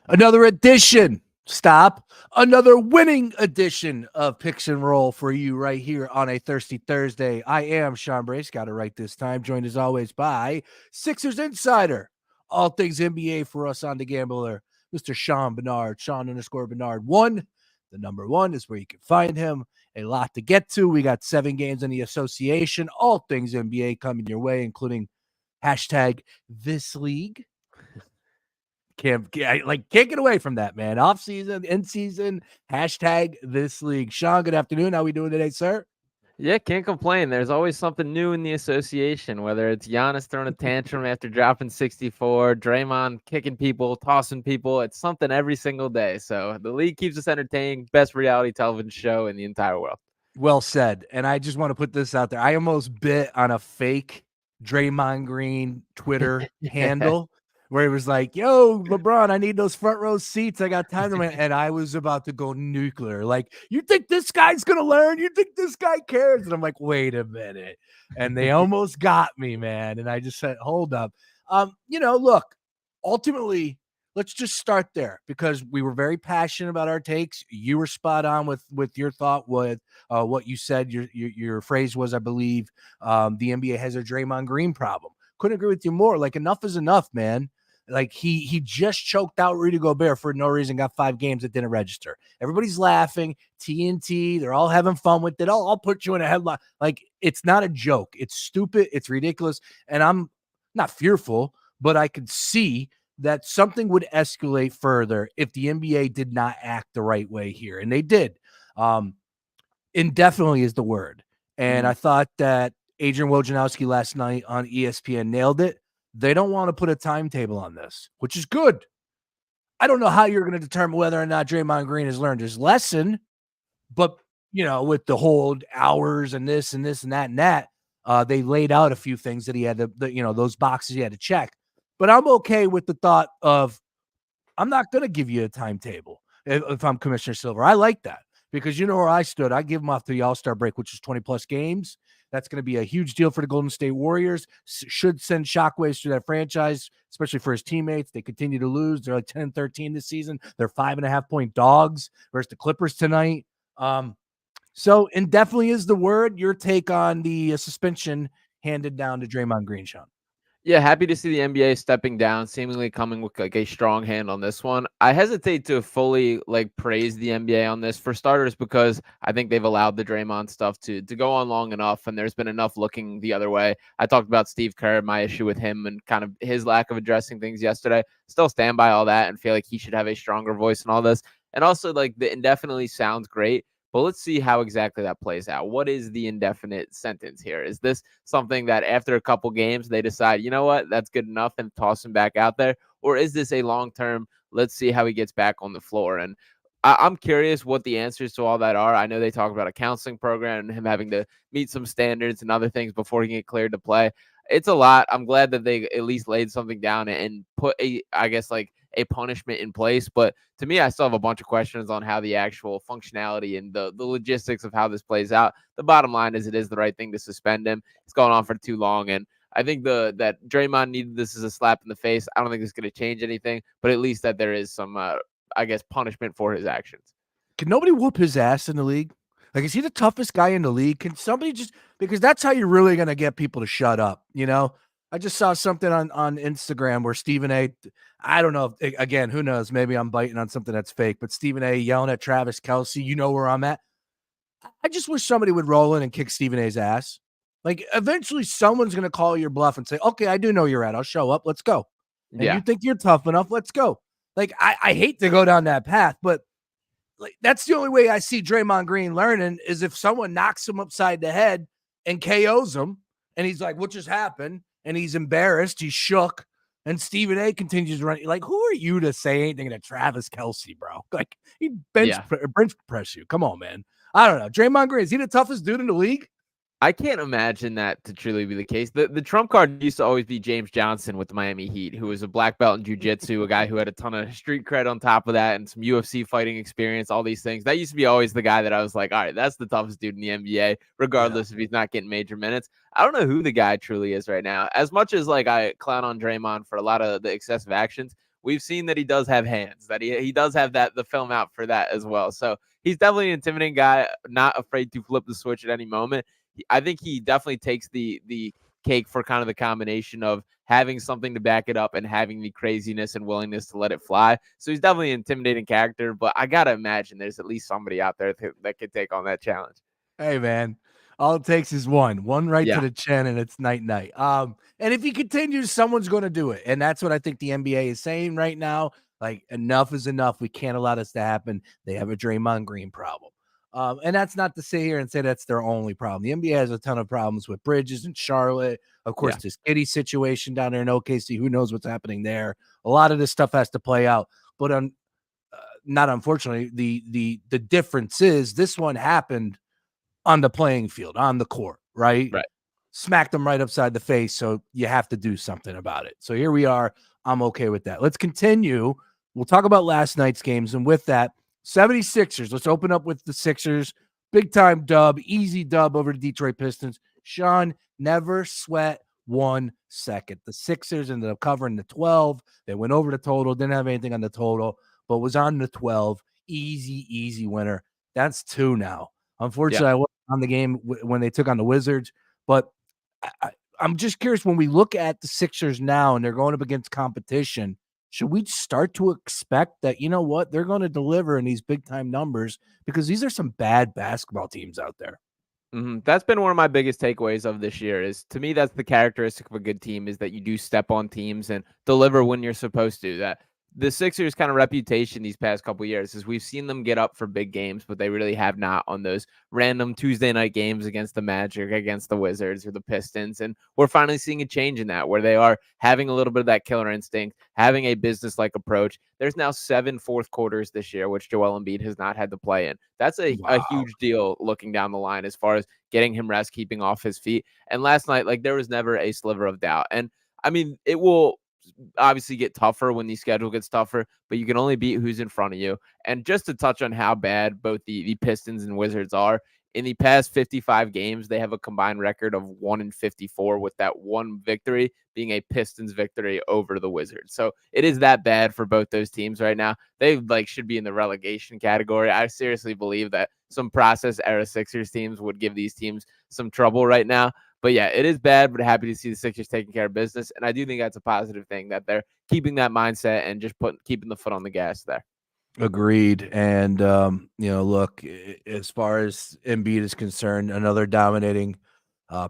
Another edition. Stop. Another winning edition of Picks and Roll for you right here on a Thirsty Thursday. I am Sean Brace. Got it right this time. Joined as always by Sixers Insider. All things NBA for us on the Gambler, Mr. Sean Barnard. Sean_Barnard1. The number one is where you can find him. A lot to get to. We got 7 games in the association. All things NBA coming your way, including hashtag this league. Can't get away from that, man. Off season, in season, hashtag this league. Sean, good afternoon. How we doing today, sir? Yeah, can't complain. There's always something new in the association, whether it's Giannis throwing a tantrum after dropping 64, Draymond kicking people, tossing people. It's something every single day. So the league keeps us entertained. Best reality television show in the entire world. Well said. And I just want to put this out there. I almost bit on a fake Draymond Green Twitter handle where he was like, yo, LeBron, I need those front row seats. I got time to win. And I was about to go nuclear. Like, you think this guy's going to learn? You think this guy cares? And I'm like, wait a minute. And they almost got me, man. And I just said, hold up. Look, ultimately, let's just start there because we were very passionate about our takes. You were spot on with your thought with what you said. Your phrase was, I believe, the NBA has a Draymond Green problem. Couldn't agree with you more. Like, enough is enough, man. Like, he just choked out Rudy Gobert for no reason, got 5 games that didn't register. Everybody's laughing. TNT, they're all having fun with it. I'll put you in a headline. Like, it's not a joke. It's stupid. It's ridiculous. And I'm not fearful, but I could see that something would escalate further if the NBA did not act the right way here. And they did. Indefinitely is the word. And I thought that Adrian Wojnarowski last night on ESPN nailed it. They don't want to put a timetable on this, which is good. I don't know how you're going to determine whether or not Draymond Green has learned his lesson, but, with the whole hours and this and this and that, they laid out a few things that he had to, those boxes he had to check. But I'm okay with the thought of, I'm not going to give you a timetable if I'm Commissioner Silver. I like that because you know where I stood. I give him off to the All-Star break, which is 20-plus games. That's going to be a huge deal for the Golden State Warriors. Should send shockwaves through that franchise, especially for his teammates. They continue to lose. They're like 10-13 this season. They're 5.5-point dogs versus the Clippers tonight. So indefinitely is the word. Your take on the suspension handed down to Draymond Green, Sean? Yeah, happy to see the NBA stepping down, seemingly coming with like a strong hand on this one. I hesitate to fully praise the NBA on this, for starters, because I think they've allowed the Draymond stuff to go on long enough, and there's been enough looking the other way. I talked about Steve Kerr, my issue with him, and kind of his lack of addressing things yesterday. Still stand by all that and feel like he should have a stronger voice in all this. And also, the indefinitely sounds great. But let's see how exactly that plays out. What is the indefinite sentence here? Is this something that after a couple games they decide, you know what, that's good enough and toss him back out there? Or is this a long-term, let's see how he gets back on the floor? And I'm curious what the answers to all that are. I know they talk about a counseling program and him having to meet some standards and other things before he can get cleared to play. It's a lot. I'm glad that they at least laid something down and put a punishment in place. But to me, I still have a bunch of questions on how the actual functionality and the logistics of how this plays out. The bottom line is it is the right thing to suspend him. It's gone on for too long. And I think that Draymond needed this as a slap in the face. I don't think it's going to change anything, but at least that there is some, punishment for his actions. Can nobody whoop his ass in the league? Like, is he the toughest guy in the league? Can somebody just, because that's how you're really going to get people to shut up, I just saw something on Instagram where Stephen A, I don't know, again, who knows, maybe I'm biting on something that's fake, but Stephen A yelling at Travis Kelce, you know where I'm at. I just wish somebody would roll in and kick Stephen A's ass. Like, eventually someone's going to call your bluff and say, okay, I do know you're at. I'll show up. Let's go. And you think you're tough enough. Let's go. Like, I hate to go down that path, but that's the only way I see Draymond Green learning is if someone knocks him upside the head and KOs him, and he's like, what just happened? And he's embarrassed. He's shook. And Stephen A continues running. Like, who are you to say anything to Travis Kelce, bro? Like, he bench press you. Come on, man. I don't know. Draymond Green, is he the toughest dude in the league? I can't imagine that to truly be the case. The trump card used to always be James Johnson with the Miami Heat, who was a black belt in jiu-jitsu, a guy who had a ton of street cred on top of that and some UFC fighting experience, all these things. That used to be always the guy that I was like, all right, that's the toughest dude in the NBA, regardless if he's not getting major minutes. I don't know who the guy truly is right now. As much as I clown on Draymond for a lot of the excessive actions, we've seen that he does have hands, that he does have the film out for that as well. So he's definitely an intimidating guy, not afraid to flip the switch at any moment. I think he definitely takes the cake for kind of the combination of having something to back it up and having the craziness and willingness to let it fly. So he's definitely an intimidating character, but I got to imagine there's at least somebody out there that could take on that challenge. Hey, man, all it takes is one right to Yeah. the chin, and it's night night. And if he continues, someone's going to do it, and that's what I think the NBA is saying right now. Like, enough is enough. We can't allow this to happen. They have a Draymond Green problem. And that's not to sit here and say that's their only problem. The NBA has a ton of problems with Bridges and Charlotte. Of course, Yeah. this Giddey situation down there in OKC. Who knows what's happening there? A lot of this stuff has to play out. But not unfortunately, the difference is this one happened on the playing field, on the court, right? Right. Smacked them right upside the face. So you have to do something about it. So here we are. I'm okay with that. Let's continue. We'll talk about last night's games. And with that, 76ers. Let's open up with the Sixers. Big time dub, easy dub over the Detroit Pistons. Sean, never sweat 1 second. The Sixers ended up covering the 12. They went over the total, didn't have anything on the total, but was on the 12. Easy winner. That's 2 now. Unfortunately, I wasn't on the game when they took on the Wizards, but I'm just curious, when we look at the Sixers now and they're going up against competition, should we start to expect that, you know what, they're going to deliver in these big time numbers, because these are some bad basketball teams out there? That's been one of my biggest takeaways of this year. Is, to me, that's the characteristic of a good team, is that you do step on teams and deliver when you're supposed to. That the Sixers' kind of reputation these past couple of years is we've seen them get up for big games, but they really have not on those random Tuesday night games against the Magic, against the Wizards, or the Pistons. And we're finally seeing a change in that, where they are having a little bit of that killer instinct, having a business-like approach. There's now 7 fourth quarters this year, which Joel Embiid has not had to play in. That's a huge deal looking down the line, as far as getting him rest, keeping off his feet. And last night, like, there was never a sliver of doubt. And I mean, it will obviously get tougher when the schedule gets tougher, but you can only beat who's in front of you. And just to touch on how bad both the Pistons and Wizards are, in the past 55 games, they have a combined record of 1-54, with that one victory being a Pistons victory over the Wizards. So it is that bad for both those teams right now. They should be in the relegation category. I seriously believe that some process era Sixers teams would give these teams some trouble right now. But yeah, it is bad, but happy to see the Sixers taking care of business. And I do think that's a positive thing, that they're keeping that mindset and just keeping the foot on the gas there. Agreed. And, look, as far as Embiid is concerned, another dominating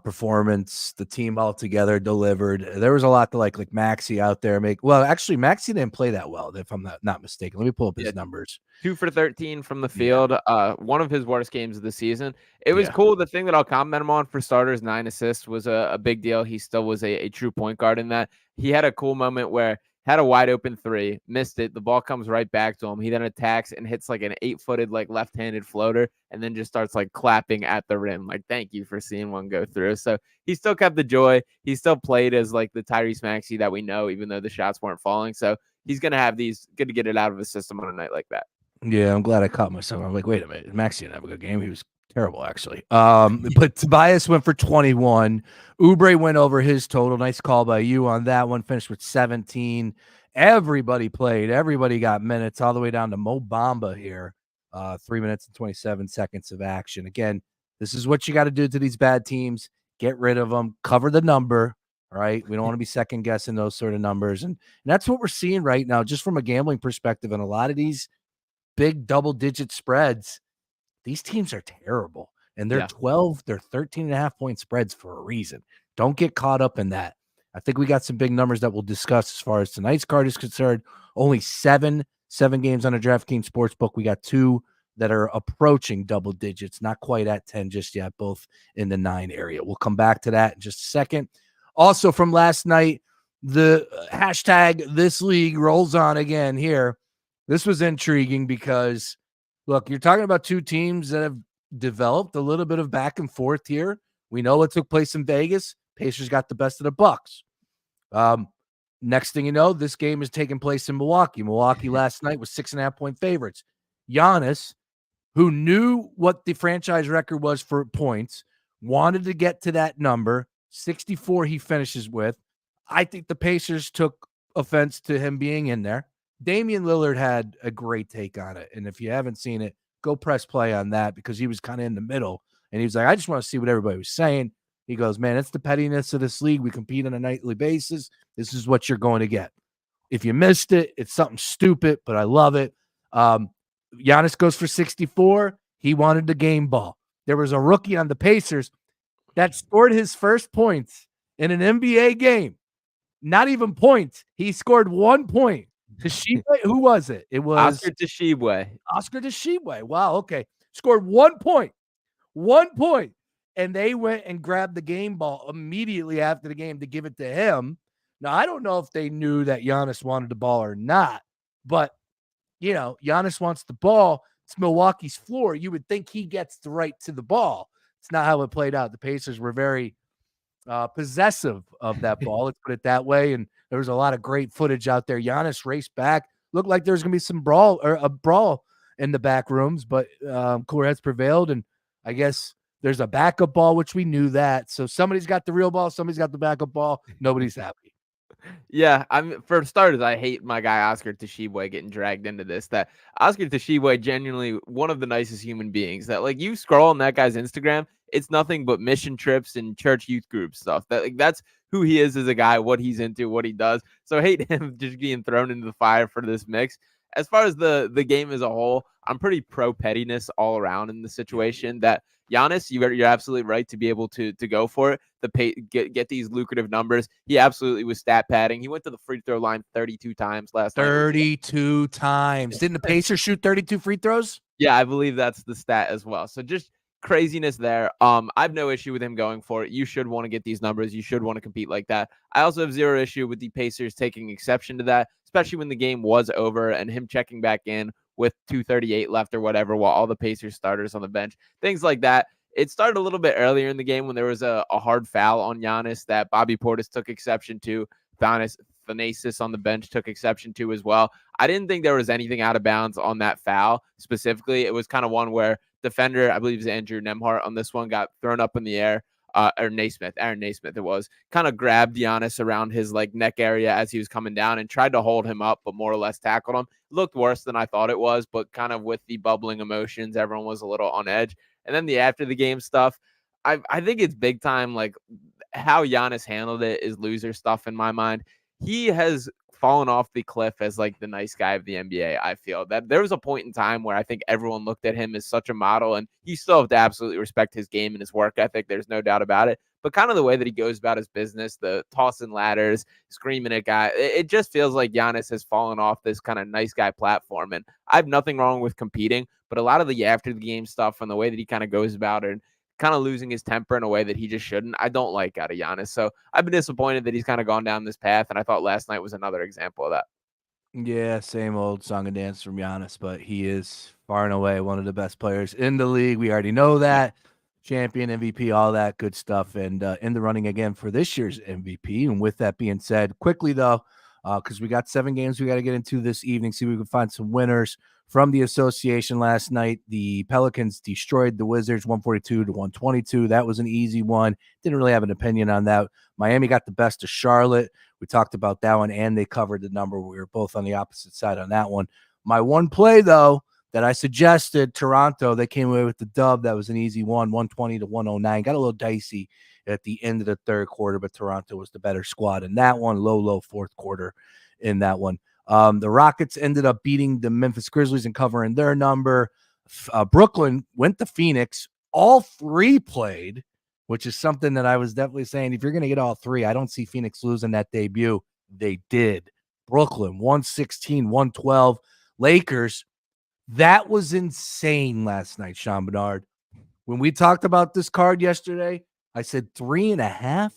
performance. The team altogether delivered. There was a lot to like Maxey out there actually, Maxey didn't play that well, if I'm not mistaken. Let me pull up his numbers. 2 for 13 from the field. One of his worst games of the season. It was cool. The thing that I'll compliment him on, for starters, 9 assists was a big deal. He still was a true point guard in that. He had a cool moment where had a wide open 3, missed it. The ball comes right back to him. He then attacks and hits an 8-footed left-handed floater, and then just starts clapping at the rim. Thank you for seeing one go through. So he still kept the joy. He still played as the Tyrese Maxey that we know, even though the shots weren't falling. So he's going to get it out of his system on a night like that. Yeah, I'm glad I caught myself. I'm like, wait a minute, Maxey didn't have a good game. He was terrible, actually. But Tobias went for 21. Oubre went over his total. Nice call by you on that one. Finished with 17. Everybody played. Everybody got minutes, all the way down to Mo Bamba here. 3 minutes and 27 seconds of action. Again, this is what you got to do to these bad teams. Get rid of them. Cover the number. All right. We don't want to be second guessing those sort of numbers. And that's what we're seeing right now, just from a gambling perspective. And a lot of these big double-digit spreads, these teams are terrible. And they're 12, they're 13.5-point spreads for a reason. Don't get caught up in that. I think we got some big numbers that we'll discuss as far as tonight's card is concerned. Only seven games on a DraftKings Sportsbook. We got 2 that are approaching double digits, not quite at 10 just yet, both in the 9 area. We'll come back to that in just a second. Also from last night, the hashtag This League rolls on again here. This was intriguing because, look, you're talking about 2 teams that have developed a little bit of back and forth here. We know what took place in Vegas. Pacers got the best of the Bucks. Next thing you know, this game is taking place in Milwaukee. Milwaukee last night was 6.5-point favorites. Giannis, who knew what the franchise record was for points, wanted to get to that number. 64 he finishes with. I think the Pacers took offense to him being in there. Damian Lillard had a great take on it. And if you haven't seen it, go press play on that because he was kind of in the middle. And he was like, I just want to see what everybody was saying. He goes, man, it's the pettiness of this league. We compete on a nightly basis. This is what you're going to get. If you missed it, it's something stupid, but I love it. Giannis goes for 64. He wanted the game ball. There was a rookie on the Pacers that scored his first points in an NBA game. Not even points. He scored 1 point. Toshiba, who was it? It was Oscar Tshiebwe. Oscar Tshiebwe. Wow, okay. Scored 1 point. 1 point. And they went and grabbed the game ball immediately after the game to give it to him. Now, I don't know if they knew that Giannis wanted the ball or not, but, Giannis wants the ball. It's Milwaukee's floor. You would think he gets the right to the ball. It's not how it played out. The Pacers were very possessive of that ball. Let's put it that way. And there was a lot of great footage out there. Giannis raced back. Looked like there was going to be some brawl in the back rooms, but cooler heads prevailed. And I guess there's a backup ball, which we knew that. So somebody's got the real ball. Somebody's got the backup ball. Nobody's happy. Yeah, for starters, I hate my guy Oscar Tshiebwe getting dragged into this. That Oscar Tshiebwe, genuinely one of the nicest human beings. That like you scroll on that guy's Instagram, it's nothing but mission trips and church youth group stuff. That's who he is as a guy, what he's into, what he does. So I hate him just being thrown into the fire for this mix. As far as the game as a whole, I'm pretty pro pettiness all around in the situation. That Giannis, you're absolutely right to be able to go for it, get these lucrative numbers. He absolutely was stat padding. He went to the free throw line 32 times last night. 32 times. Didn't the Pacers shoot 32 free throws? Yeah, I believe that's the stat as well. So just craziness there. I have no issue with him going for it. You should want to get these numbers. You should want to compete like that. I also have zero issue with the Pacers taking exception to that, especially when the game was over and him checking back in with 2:38 left or whatever, while all the Pacers starters on the bench, things like that. It started a little bit earlier in the game when there was a hard foul on Giannis that Bobby Portis took exception to. Thanasis on the bench took exception to as well. I didn't think there was anything out of bounds on that foul specifically. It was kind of one where defender, I believe it was Andrew Nembhard on this one, got thrown up in the air. Aaron Naismith, it was, kind of grabbed Giannis around his neck area as he was coming down and tried to hold him up, but more or less tackled him. It looked worse than I thought it was, but kind of with the bubbling emotions, everyone was a little on edge. And then the after the game stuff, I think it's big time. Like how Giannis handled it is loser stuff in my mind. He has fallen off the cliff as the nice guy of the NBA. I feel that there was a point in time where I think everyone looked at him as such a model, and you still have to absolutely respect his game and his work ethic. There's no doubt about it. But kind of the way that he goes about his business, the tossing ladders, screaming at guys, it just feels like Giannis has fallen off this kind of nice guy platform. And I have nothing wrong with competing, but a lot of the after the game stuff and the way that he kind of goes about it, and kind of losing his temper in a way that he just shouldn't, I don't like out of Giannis. So I've been disappointed that he's kind of gone down this path, and I thought last night was another example of that. Yeah, same old song and dance from Giannis, but he is far and away one of the best players in the league. We already know that. Champion, MVP, all that good stuff, and in the running again for this year's MVP. And with that being said, quickly though, because we got 7 games we got to get into this evening, see if we can find some winners from the association last night. The Pelicans destroyed the Wizards 142-122. That was an easy one. Didn't really have an opinion on that. Miami got the best of Charlotte. We talked about that one, and they covered the number. We were both on the opposite side on that one. My one play, though, that I suggested, Toronto, they came away with the dub. That was an easy one, 120-109. Got a little dicey at the end of the third quarter, but Toronto was the better squad in that one. Low fourth quarter in that one. The Rockets ended up beating the Memphis Grizzlies and covering their number. Brooklyn went to Phoenix. All 3 played, which is something that I was definitely saying. If you're going to get all 3, I don't see Phoenix losing that debut. They did. Brooklyn, 116-112. Lakers, that was insane last night, Sean Barnard. When we talked about this card yesterday, I said 3.5.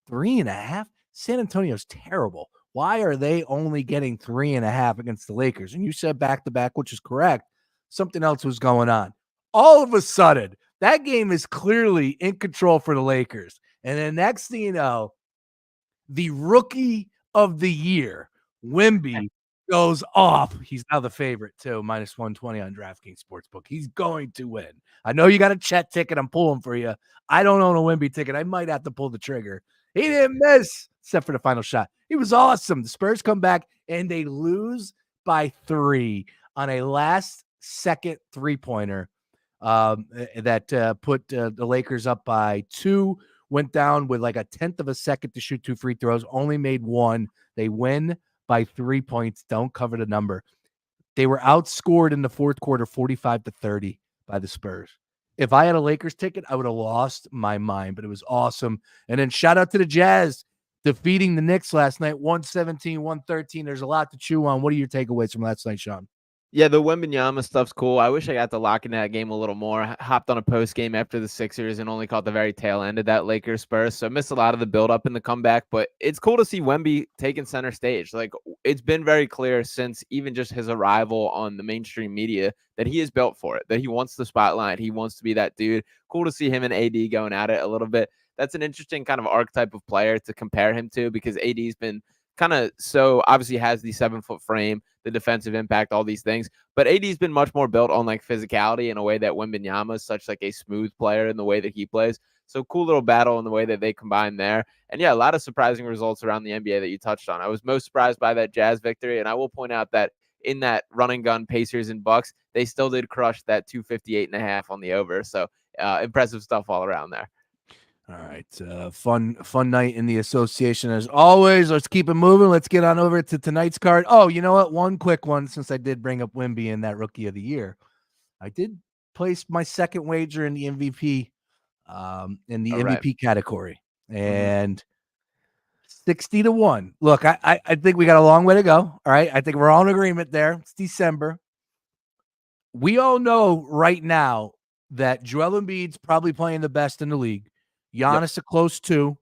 3.5? San Antonio's terrible. Why are they only getting 3.5 against the Lakers? And you said back-to-back, which is correct. Something else was going on. All of a sudden, that game is clearly in control for the Lakers. And then next thing you know, the rookie of the year, Wemby, goes off. He's now the favorite too, -120 on DraftKings Sportsbook. He's going to win. I know you got a Chet ticket. I'm pulling for you. I don't own a Wemby ticket. I might have to pull the trigger He didn't miss, except for the final shot. He was awesome. The Spurs come back and they lose by 3 on a last-second three-pointer that put the Lakers up by 2, went down with like a tenth of a second to shoot 2 free throws, only made 1. They win by 3 points, don't cover the number. They were outscored in the fourth quarter 45-30 by the Spurs. If I had a Lakers ticket, I would have lost my mind, but it was awesome. And then shout out to the Jazz defeating the Knicks last night, 117-113. There's a lot to chew on. What are your takeaways from last night, Sean? Yeah, the Wembanyama stuff's cool. I wish I got to lock in that game a little more. Hopped on a post game after the Sixers and only caught the very tail end of that Lakers Spurs. So I missed a lot of the build up in the comeback, but it's cool to see Wemby taking center stage. Like, it's been very clear since even just his arrival on the mainstream media that he is built for it, that he wants the spotlight. He wants to be that dude. Cool to see him and AD going at it a little bit. That's an interesting kind of archetype of player to compare him to, because AD's been kind of, so obviously has the 7-foot frame, the defensive impact, all these things. But AD's been much more built on like physicality in a way that Wembanyama is such like a smooth player in the way that he plays. So cool little battle in the way that they combine there. And yeah, a lot of surprising results around the NBA that you touched on. I was most surprised by that Jazz victory. And I will point out that in that run and gun Pacers and Bucks, they still did crush that 258.5 on the over. So impressive stuff all around there. All right. Fun night in the association as always. Let's keep it moving. Let's get on over to tonight's card. Oh, you know what? One quick one, since I did bring up Wemby in that Rookie of the Year. I did place my second wager in the MVP MVP category. And 60-1. Look, I think we got a long way to go. All right. I think we're all in agreement there. It's December. We all know right now that Joel Embiid's probably playing the best in the league. Giannis a close 2.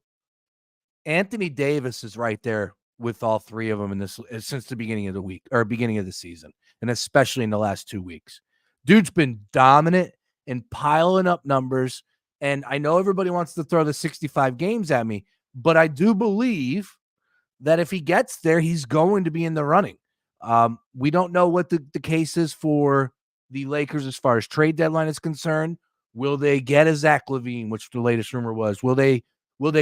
Anthony Davis is right there with all 3 of them in this since the beginning of the week or beginning of the season, and especially in the last 2 weeks. Dude's been dominant and piling up numbers. And I know everybody wants to throw the 65 games at me, but I do believe that if he gets there, he's going to be in the running. We don't know what the case is for the Lakers as far as trade deadline is concerned. Will they get a Zach LaVine, which the latest rumor was? Will they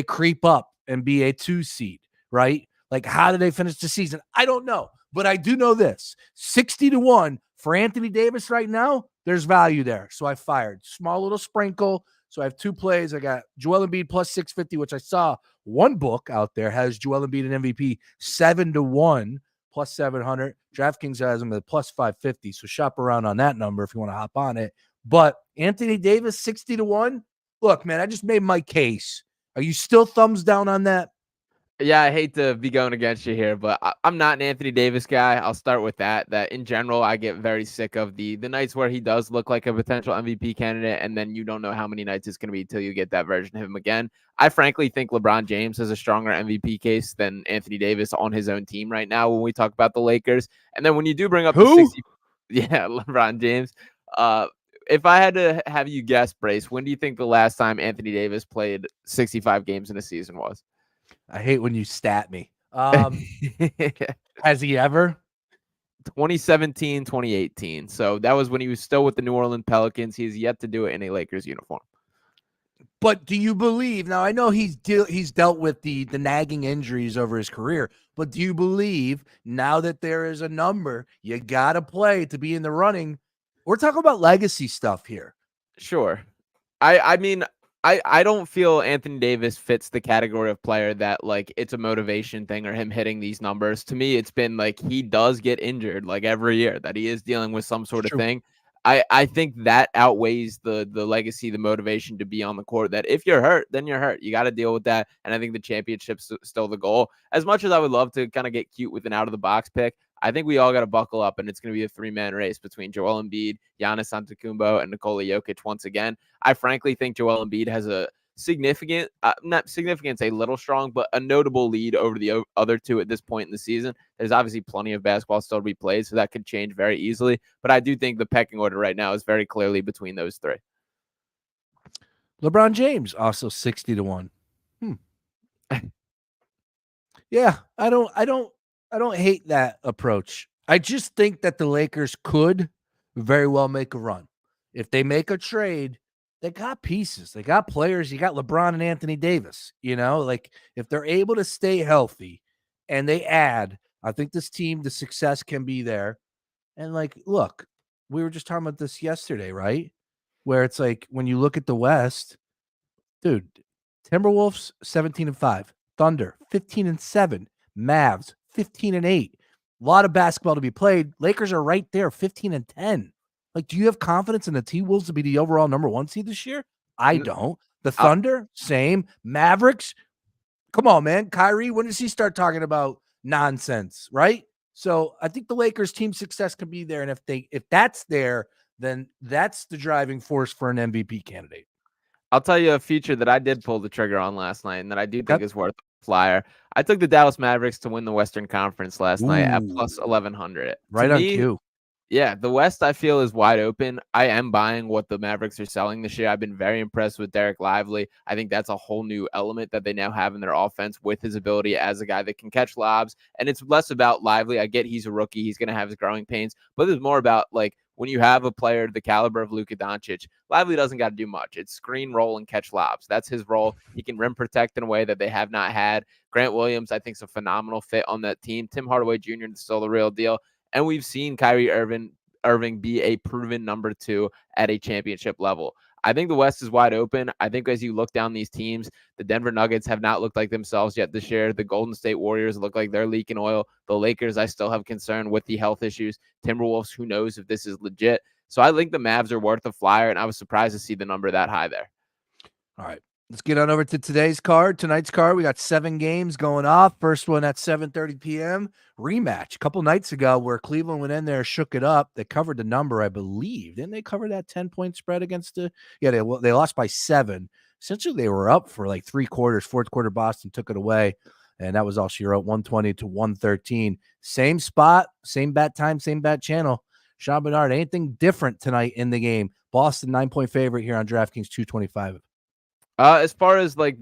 creep up and be a 2 seed, right? Like, how do they finish the season? I don't know, but I do know this: 60-1 for Anthony Davis right now. There's value there, so I fired small little sprinkle. So I have 2 plays. I got Joel Embiid plus 650, which I saw one book out there has Joel Embiid and MVP 7-1 plus 700. DraftKings has him at plus 550. So shop around on that number if you want to hop on it. But Anthony Davis, 60-1. Look, man, I just made my case. Are you still thumbs down on that? Yeah, I hate to be going against you here, but I'm not an Anthony Davis guy. I'll start with that. That in general, I get very sick of the nights where he does look like a potential MVP candidate, and then you don't know how many nights it's going to be until you get that version of him again. I frankly think LeBron James has a stronger MVP case than Anthony Davis on his own team right now when we talk about the Lakers. And then when you do bring up the 60, yeah, LeBron James. If I had to have you guess, Brace, when do you think the last time Anthony Davis played 65 games in a season was? I hate when you stat me. Has he ever? 2017, 2018. So that was when he was still with the New Orleans Pelicans. He's yet to do it in a Lakers uniform. But do you believe, now I know he's dealt with the nagging injuries over his career, but do you believe now that there is a number you got to play to be in the running? We're talking about legacy stuff here. Sure. I mean, I don't feel Anthony Davis fits the category of player that like it's a motivation thing or him hitting these numbers. To me, it's been like he does get injured like every year, that he is dealing with some sort of thing. I think that outweighs the legacy, the motivation to be on the court, that if you're hurt, then you're hurt. You got to deal with that. And I think the championship's still the goal. As much as I would love to kind of get cute with an out of the box pick, I think we all got to buckle up, and it's going to be a 3-man race between Joel Embiid, Giannis Antetokounmpo, and Nikola Jokic once again. I frankly think Joel Embiid has a significant, not significant, a little strong, but a notable lead over the other 2 at this point in the season. There's obviously plenty of basketball still to be played, so that could change very easily. But I do think the pecking order right now is very clearly between those 3. LeBron James also 60-1. Yeah, I don't hate that approach. I just think that the Lakers could very well make a run. If they make a trade, they got pieces. They got players. You got LeBron and Anthony Davis. Like if they're able to stay healthy and they add, I think this team, the success can be there. And like, look, we were just talking about this yesterday, right? Where it's like when you look at the West, dude, Timberwolves 17-5, Thunder 15-7, Mavs 15-8. A lot of basketball to be played. Lakers are right there, 15-10. Like, do you have confidence in the T-Wolves to be the overall number 1 seed this year? I don't. The Thunder, same. Mavericks, come on, man. Kyrie, when does he start talking about nonsense, right? So I think the Lakers team success can be there. And if that's there, then that's the driving force for an MVP candidate. I'll tell you a feature that I did pull the trigger on last night and that I do think is worth a flyer. I took the Dallas Mavericks to win the Western Conference last night at plus 1,100. Right on cue. Yeah, the West I feel is wide open. I am buying what the Mavericks are selling this year. I've been very impressed with Derek Lively. I think that's a whole new element that they now have in their offense with his ability as a guy that can catch lobs. And it's less about Lively. I get he's a rookie. He's going to have his growing pains. But it's more about like when you have a player the caliber of Luka Doncic, Lively doesn't got to do much. It's screen, roll, and catch lobs. That's his role. He can rim protect in a way that they have not had. Grant Williams, I think, is a phenomenal fit on that team. Tim Hardaway Jr. is still the real deal. And we've seen Kyrie Irving be a proven number 2 at a championship level. I think the West is wide open. I think as you look down these teams, the Denver Nuggets have not looked like themselves yet this year. The Golden State Warriors look like they're leaking oil. The Lakers, I still have concern with the health issues. Timberwolves, who knows if this is legit. So I think the Mavs are worth a flyer, and I was surprised to see the number that high there. All right. Let's get on over to tonight's card. We got 7 games going off. First one at 7:30 p.m. Rematch. A couple nights ago where Cleveland went in there, shook it up. They covered the number, I believe. Didn't they cover that 10-point spread against the – yeah, they lost by 7. Essentially, they were up for like 3 quarters. Fourth quarter, Boston took it away, and that was all she wrote, 120-113. Same spot, same bat time, same bat channel. Sean Barnard, anything different tonight in the game? Boston 9-point favorite here on DraftKings, 225. As far as like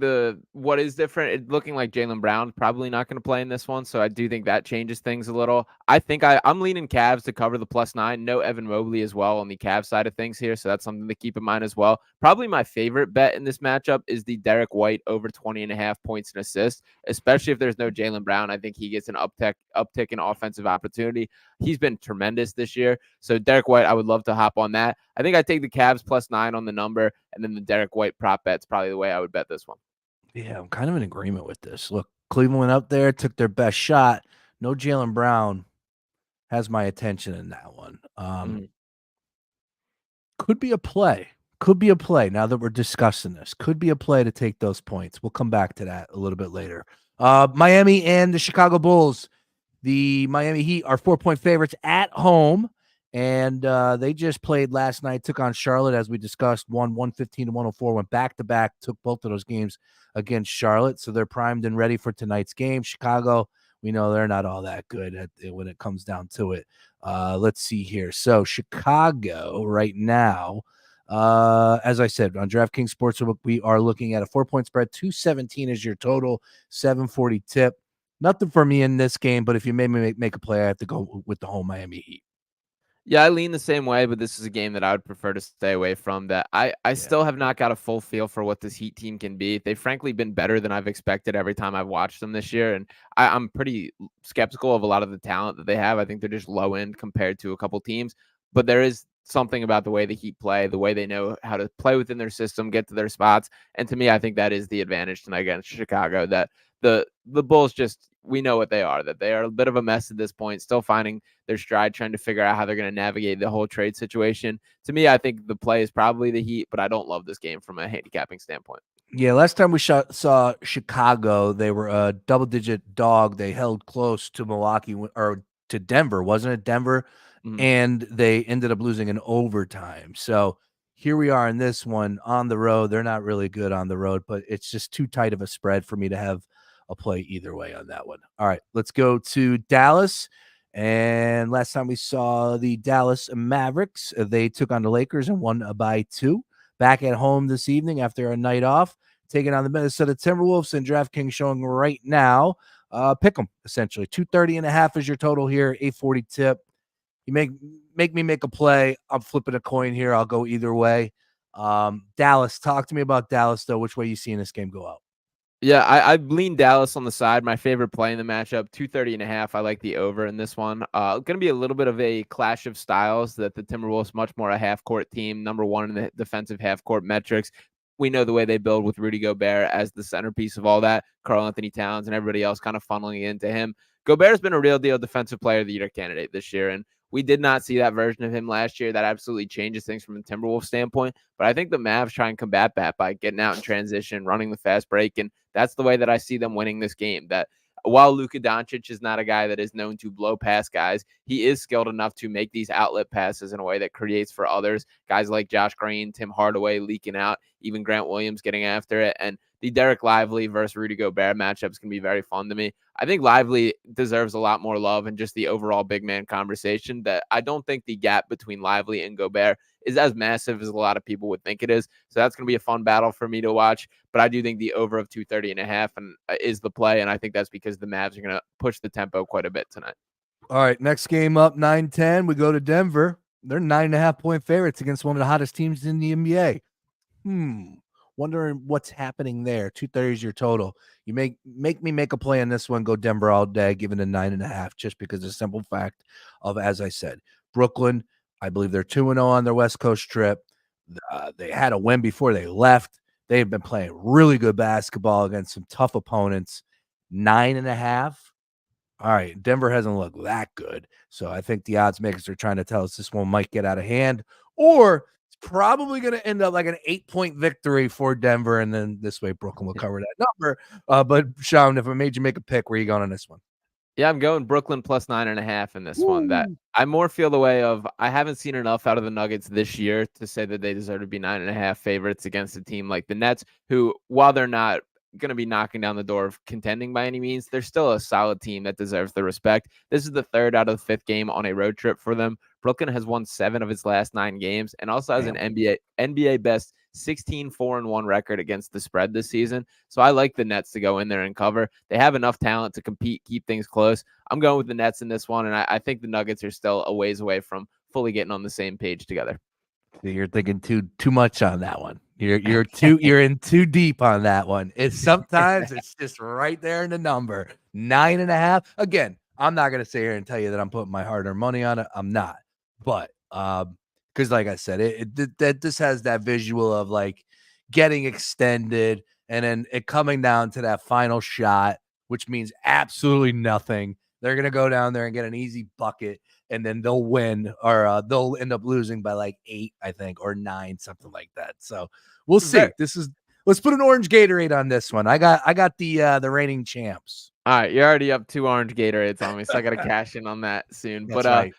what is different, it's looking like Jaylen Brown's probably not going to play in this one, so I do think that changes things a little. I think I'm leaning Cavs to cover the +9. No Evan Mobley as well on the Cavs side of things here, so that's something to keep in mind as well. Probably my favorite bet in this matchup is the Derek White over 20.5 points and assists, especially if there's no Jaylen Brown. I think he gets an uptick in offensive opportunity. He's been tremendous this year, so Derek White, I would love to hop on that. I think I take the Cavs +9 on the number, and then the Derek White prop bet's probably the way I would bet this one. Yeah, I'm kind of in agreement with this. Look, Cleveland went out there, took their best shot. No Jaylen Brown has my attention in that one. Could be a play. Now that we're discussing this, could be a play to take those points. We'll come back to that a little bit later. Miami and the Chicago Bulls. The Miami Heat are 4-point favorites at home. And they just played last night, took on Charlotte, as we discussed, won 115-104, went back-to-back, took both of those games against Charlotte. So they're primed and ready for tonight's game. Chicago, we know they're not all that good when it comes down to it. Let's see here. So Chicago right now, as I said, on DraftKings Sportsbook, we are looking at a 4-point spread. 217 is your total, 740 tip. Nothing for me in this game, but if you made me make a play, I have to go with the home Miami Heat. Yeah, I lean the same way, but this is a game that I would prefer to stay away from. That I still have not got a full feel for what this Heat team can be. They've frankly been better than I've expected every time I've watched them this year, and I'm pretty skeptical of a lot of the talent that they have. I think they're just low end compared to a couple teams, but there is something about the way the Heat play, the way they know how to play within their system, get to their spots, and to me, I think that is the advantage tonight against Chicago. That the Bulls just, we know what they are, that they are a bit of a mess at this point, still finding their stride, trying to figure out how they're going to navigate the whole trade situation. To me, I think the play is probably the Heat, but I don't love this game from a handicapping standpoint. Yeah, last time we saw Chicago, they were a double-digit dog. They held close to Milwaukee or to Denver, wasn't it? Denver, and they ended up losing in overtime. So here we are in this one on the road. They're not really good on the road, but it's just too tight of a spread for me to have a play either way on that one. All right, let's go to Dallas. And last time we saw the Dallas Mavericks, they took on the Lakers and won by 2. Back at home this evening after a night off, taking on the Minnesota Timberwolves, and DraftKings showing right now. Pick them, essentially. 230.5 is your total here, 840 tip. You make me make a play. I'm flipping a coin here. I'll go either way. Dallas, talk to me about Dallas, though. Which way you seeing this game go out? Yeah, I lean Dallas on the side. My favorite play in the matchup, 230.5. I like the over in this one. Going to be a little bit of a clash of styles that the Timberwolves much more a half court team, number one in the defensive half court metrics. We know the way they build with Rudy Gobert as the centerpiece of all that. Karl Anthony Towns and everybody else kind of funneling into him. Gobert's been a real deal defensive player of the year candidate this year, and we did not see that version of him last year. That absolutely changes things from a Timberwolves standpoint. But I think the Mavs try and combat that by getting out in transition, running the fast break, and that's the way that I see them winning this game. That while Luka Doncic is not a guy that is known to blow past guys, he is skilled enough to make these outlet passes in a way that creates for others. Guys like Josh Green, Tim Hardaway leaking out, even Grant Williams getting after it. And the Derek Lively versus Rudy Gobert matchup is going to be very fun to me. I think Lively deserves a lot more love in just the overall big man conversation. That I don't think the gap between Lively and Gobert is as massive as a lot of people would think it is. So that's going to be a fun battle for me to watch. But I do think the over of 230.5 and is the play. And I think that's because the Mavs are going to push the tempo quite a bit tonight. All right, next game up, 9-10. We go to Denver. They're 9.5-point favorites against one of the hottest teams in the NBA. Wondering what's happening there. 230 is your total. You make me make a play on this one. Go Denver all day, given the 9.5, just because of the simple fact of, as I said, Brooklyn. I believe they're 2-0 on their West Coast trip. They had a win before they left. They've been playing really good basketball against some tough opponents. 9.5. All right, Denver hasn't looked that good. So I think the odds makers are trying to tell us this one might get out of hand, or it's probably going to end up like an 8-point victory for Denver. And then this way, Brooklyn will cover that number. But Sean, if I made you make a pick, where are you going on this one? Yeah, I'm going Brooklyn plus 9.5 in this one. That Woo. I more feel the way of I haven't seen enough out of the Nuggets this year to say that they deserve to be 9.5 favorites against a team like the Nets, who, while they're not going to be knocking down the door of contending by any means, they're still a solid team that deserves the respect. This is the third out of the fifth game on a road trip for them. Brooklyn has won 7 of its last 9 games and also has an NBA best 16-4-1 record against the spread this season. So I like the Nets to go in there and cover. They have enough talent to compete, keep things close. I'm going with the Nets in this one, and I think the Nuggets are still a ways away from fully getting on the same page together. You're thinking too much on that one. You're in too deep on that one. It's sometimes it's just right there in the number 9.5. Again, I'm not gonna sit here and tell you that I'm putting my hard-earned money on it. I'm not, but because like I said, that this has that visual of like getting extended and then it coming down to that final shot, which means absolutely nothing. They're gonna go down there and get an easy bucket, and then they'll win, or they'll end up losing by like 8, I think, or 9, something like that. So we'll see. Let's put an orange Gatorade on this one. I got the reigning champs. All right, you're already up 2 orange Gatorades on me, so I got to cash in on that soon. That's right.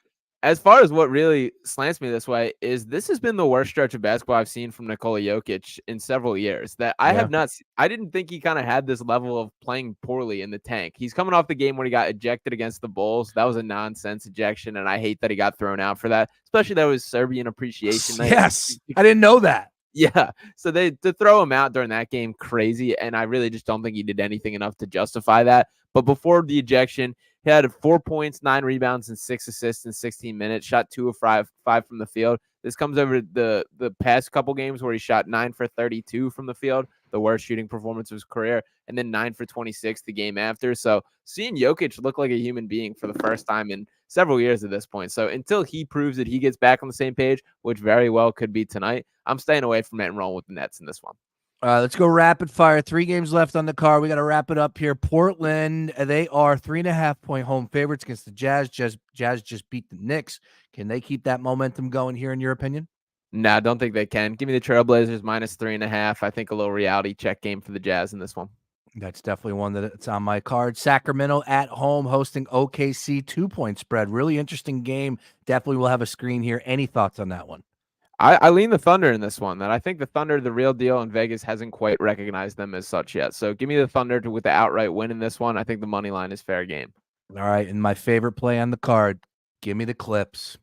As far as what really slants me this way is this has been the worst stretch of basketball I've seen from Nikola Jokic in several years. That I have not. I didn't think he kind of had this level of playing poorly in the tank. He's coming off the game where he got ejected against the Bulls. That was a nonsense ejection, and I hate that he got thrown out for that. Especially that was Serbian appreciation night. Yes, I didn't know that. Yeah, so to throw him out during that game, crazy, and I really just don't think he did anything enough to justify that. But before the ejection, he had 4 points, 9 rebounds, and 6 assists in 16 minutes. Shot 2 of 5 from the field. This comes over the past couple games where he shot 9 for 32 from the field, the worst shooting performance of his career, and then 9 for 26 the game after. So seeing Jokic look like a human being for the first time in several years at this point. So until he proves that he gets back on the same page, which very well could be tonight, I'm staying away from it and rolling with the Nets in this one. Let's go rapid fire. 3 games left on the card. We got to wrap it up here. Portland, they are 3.5-point home favorites against the Jazz. Jazz just beat the Knicks. Can they keep that momentum going here, in your opinion? No, I don't think they can. Give me the Trailblazers minus 3.5. I think a little reality check game for the Jazz in this one. That's definitely one that's on my card. Sacramento at home hosting OKC, 2-point spread. Really interesting game. Definitely will have a screen here. Any thoughts on that one? I lean the Thunder in this one. That I think the Thunder, the real deal, and Vegas hasn't quite recognized them as such yet. So give me the Thunder with the outright win in this one. I think the money line is fair game. All right, and my favorite play on the card, give me the Clips.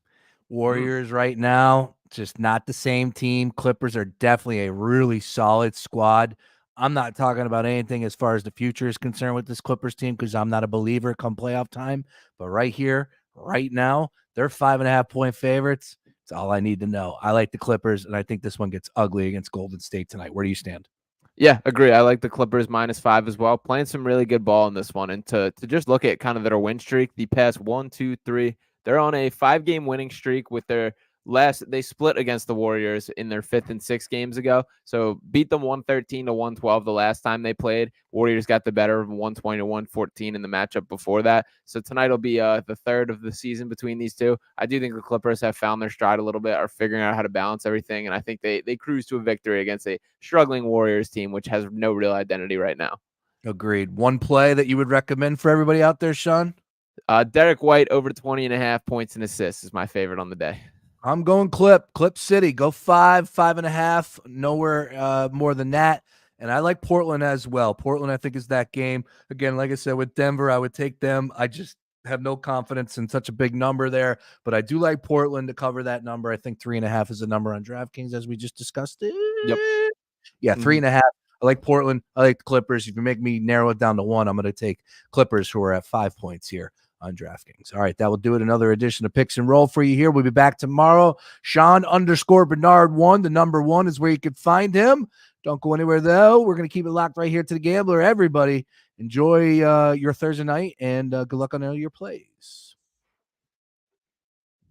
Warriors right now, just not the same team. Clippers are definitely a really solid squad. I'm not talking about anything as far as the future is concerned with this Clippers team because I'm not a believer come playoff time. But right here, right now, they're 5.5-point favorites. That's all I need to know. I like the Clippers, and I think this one gets ugly against Golden State tonight. Where do you stand? Yeah, agree. I like the Clippers -5 as well. Playing some really good ball in this one. And to just look at kind of their win streak, the past 1, 2, 3, they're on a 5-game winning streak with their they split against the Warriors in their 5th and 6th games ago. So beat them 113 to 112 the last time they played. Warriors got the better of 120 to 114 in the matchup before that. So tonight will be the third of the season between these two. I do think the Clippers have found their stride a little bit, are figuring out how to balance everything, and I think they cruise to a victory against a struggling Warriors team, which has no real identity right now. Agreed. One play that you would recommend for everybody out there, Sean? Derek White over 20.5 points and assists is my favorite on the day. I'm going Clip City. Go 5.5. Nowhere more than that. And I like Portland as well. Portland, I think, is that game. Again, like I said, with Denver, I would take them. I just have no confidence in such a big number there. But I do like Portland to cover that number. I think 3.5 is the number on DraftKings, as we just discussed it. Yep. Yeah, 3.5. I like Portland. I like the Clippers. If you make me narrow it down to 1, I'm going to take Clippers, who are at 5 points here on DraftKings. All right, that will do it. Another edition of Picks and Roll for you here. We'll be back tomorrow. Sean_Barnard1, the number 1 is where you can find him. Don't go anywhere, though. We're going to keep it locked right here to the Gambler. Everybody, enjoy your Thursday night, and good luck on all your plays.